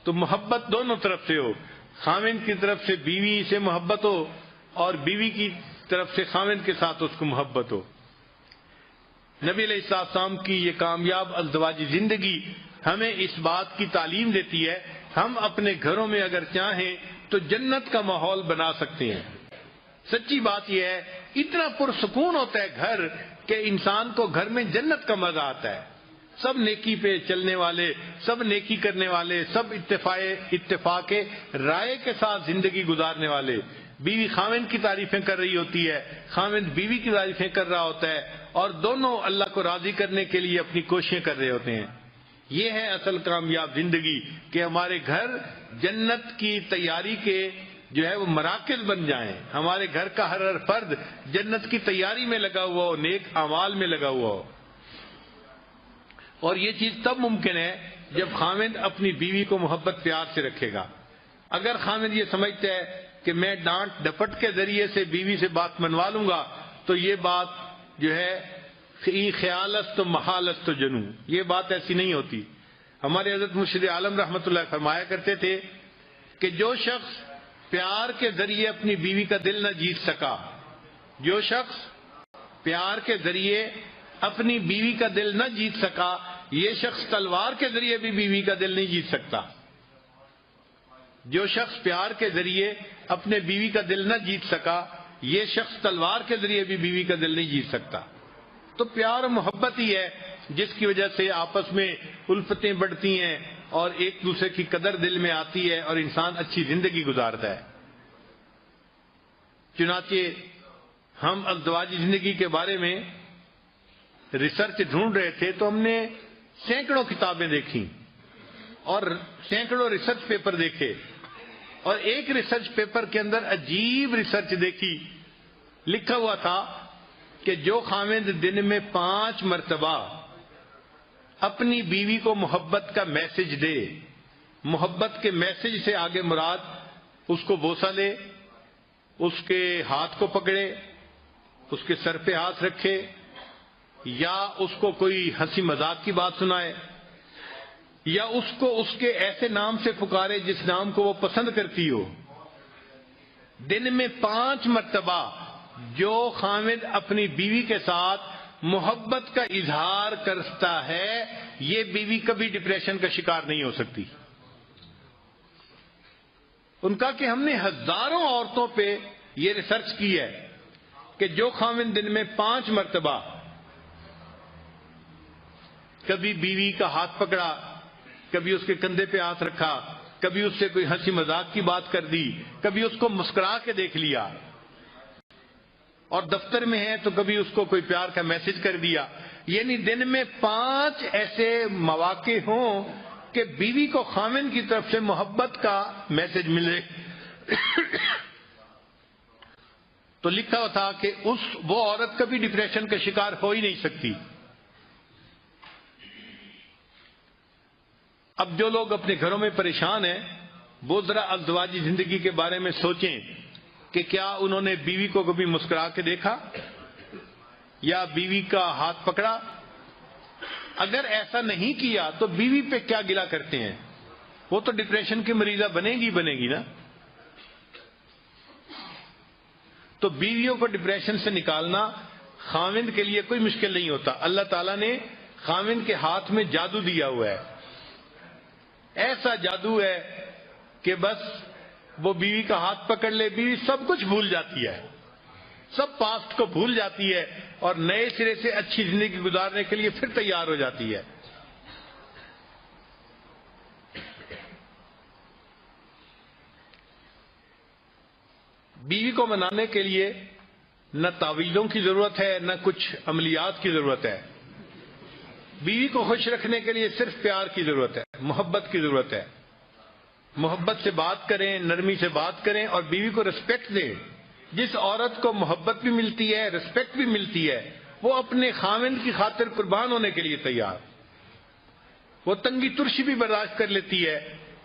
تو محبت دونوں طرف سے ہو، خاوند کی طرف سے بیوی سے محبت ہو اور بیوی کی طرف سے خاوند کے ساتھ اس کو محبت ہو۔ نبی علیہ السلام کی یہ کامیاب ازدواجی زندگی ہمیں اس بات کی تعلیم دیتی ہے، ہم اپنے گھروں میں اگر چاہیں تو جنت کا ماحول بنا سکتے ہیں۔ سچی بات یہ ہے، اتنا پرسکون ہوتا ہے گھر کہ انسان کو گھر میں جنت کا مزہ آتا ہے۔ سب نیکی پہ چلنے والے، سب نیکی کرنے والے، سب اتفاق رائے کے ساتھ زندگی گزارنے والے، بیوی خاوند کی تعریفیں کر رہی ہوتی ہے، خاوند بیوی کی تعریفیں کر رہا ہوتا ہے، اور دونوں اللہ کو راضی کرنے کے لیے اپنی کوششیں کر رہے ہوتے ہیں۔ یہ ہے اصل کامیاب زندگی کہ ہمارے گھر جنت کی تیاری کے جو ہے وہ مراکز بن جائیں، ہمارے گھر کا ہر فرد جنت کی تیاری میں لگا ہوا ہو، نیک اعمال میں لگا ہوا ہو۔ اور یہ چیز تب ممکن ہے جب خاوند اپنی بیوی کو محبت پیار سے رکھے گا۔ اگر خاوند یہ سمجھتا ہے کہ میں ڈانٹ ڈپٹ کے ذریعے سے بیوی سے بات منوا لوں گا تو یہ بات جو ہے خیالست و محالست و جنو، یہ بات ایسی نہیں ہوتی۔ ہمارے حضرت مرشد عالم رحمۃ اللہ فرمایا کرتے تھے کہ جو شخص پیار کے ذریعے اپنی بیوی کا دل نہ جیت سکا، جو شخص پیار کے ذریعے اپنی بیوی کا دل نہ جیت سکا، یہ شخص تلوار کے ذریعے بھی بیوی کا دل نہیں جیت سکتا۔ جو شخص پیار کے ذریعے اپنے بیوی کا دل نہ جیت سکا، یہ شخص تلوار کے ذریعے بھی بیوی کا دل نہیں جیت سکتا۔ تو پیار و محبت ہی ہے جس کی وجہ سے آپس میں الفتیں بڑھتی ہیں اور ایک دوسرے کی قدر دل میں آتی ہے اور انسان اچھی زندگی گزارتا ہے۔ چنانچہ ہم ازدواجی زندگی کے بارے میں ریسرچ ڈھونڈ رہے تھے تو ہم نے سینکڑوں کتابیں دیکھی اور سینکڑوں ریسرچ پیپر دیکھے، اور ایک ریسرچ پیپر کے اندر عجیب ریسرچ دیکھی۔ لکھا ہوا تھا کہ جو خاوند دن میں 5 مرتبہ اپنی بیوی کو محبت کا میسج دے، محبت کے میسج سے آگے مراد اس کو بوسہ لے، اس کے ہاتھ کو پکڑے، اس کے سر پہ ہاتھ رکھے، یا اس کو کوئی ہنسی مذاق کی بات سنائے، یا اس کو اس کے ایسے نام سے پکارے جس نام کو وہ پسند کرتی ہو، دن میں 5 مرتبہ جو خاوند اپنی بیوی کے ساتھ محبت کا اظہار کرتا ہے، یہ بیوی کبھی ڈپریشن کا شکار نہیں ہو سکتی۔ ان کا کہ ہم نے ہزاروں عورتوں پہ یہ ریسرچ کی ہے کہ جو خاوند دن میں 5 مرتبہ کبھی بیوی کا ہاتھ پکڑا، کبھی اس کے کندھے پہ ہاتھ رکھا، کبھی اس سے کوئی ہنسی مذاق کی بات کر دی، کبھی اس کو مسکرا کے دیکھ لیا، اور دفتر میں ہے تو کبھی اس کو کوئی پیار کا میسج کر دیا، یعنی دن میں 5 ایسے مواقع ہوں کہ بیوی کو خاوند کی طرف سے محبت کا میسج ملے تو لکھا ہوا تھا کہ وہ عورت کبھی ڈپریشن کا شکار ہو ہی نہیں سکتی۔ اب جو لوگ اپنے گھروں میں پریشان ہیں وہ ذرا ازدواجی زندگی کے بارے میں سوچیں کہ کیا انہوں نے بیوی کو کبھی مسکرا کے دیکھا یا بیوی کا ہاتھ پکڑا؟ اگر ایسا نہیں کیا تو بیوی پہ کیا گلہ کرتے ہیں؟ وہ تو ڈپریشن کی مریضہ بنے گی نا۔ تو بیویوں کو ڈپریشن سے نکالنا خاوند کے لیے کوئی مشکل نہیں ہوتا۔ اللہ تعالیٰ نے خاوند کے ہاتھ میں جادو دیا ہوا ہے، ایسا جادو ہے کہ بس وہ بیوی کا ہاتھ پکڑ لے، بیوی سب کچھ بھول جاتی ہے، سب پاسٹ کو بھول جاتی ہے اور نئے سرے سے اچھی زندگی گزارنے کے لیے پھر تیار ہو جاتی ہے۔ بیوی کو منانے کے لیے نہ تعویذوں کی ضرورت ہے نہ کچھ عملیات کی ضرورت ہے۔ بیوی کو خوش رکھنے کے لیے صرف پیار کی ضرورت ہے، محبت کی ضرورت ہے۔ محبت سے بات کریں، نرمی سے بات کریں اور بیوی کو رسپیکٹ دیں۔ جس عورت کو محبت بھی ملتی ہے، رسپیکٹ بھی ملتی ہے، وہ اپنے خاوند کی خاطر قربان ہونے کے لیے تیار، وہ تنگی ترشی بھی برداشت کر لیتی ہے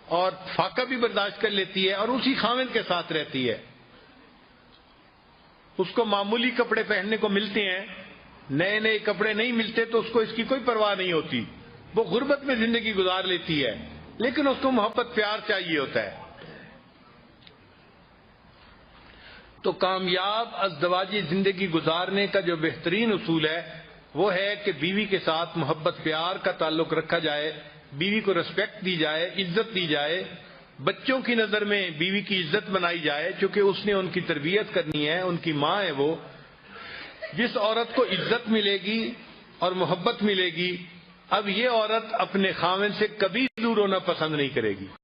اور فاقہ بھی برداشت کر لیتی ہے اور اسی خاوند کے ساتھ رہتی ہے۔ اس کو معمولی کپڑے پہننے کو ملتے ہیں، نئے نئے کپڑے نہیں ملتے تو اس کو اس کی کوئی پرواہ نہیں ہوتی، وہ غربت میں زندگی گزار لیتی ہے، لیکن اس کو محبت پیار چاہیے ہوتا ہے. تو کامیاب ازدواجی زندگی گزارنے کا جو بہترین اصول ہے وہ ہے کہ بیوی کے ساتھ محبت پیار کا تعلق رکھا جائے، بیوی کو ریسپیکٹ دی جائے، عزت دی جائے، بچوں کی نظر میں بیوی کی عزت بنائی جائے، چونکہ اس نے ان کی تربیت کرنی ہے، ان کی ماں ہے وہ. جس عورت کو عزت ملے گی اور محبت ملے گی، اب یہ عورت اپنے خاوند سے کبھی دور ہونا پسند نہیں کرے گی.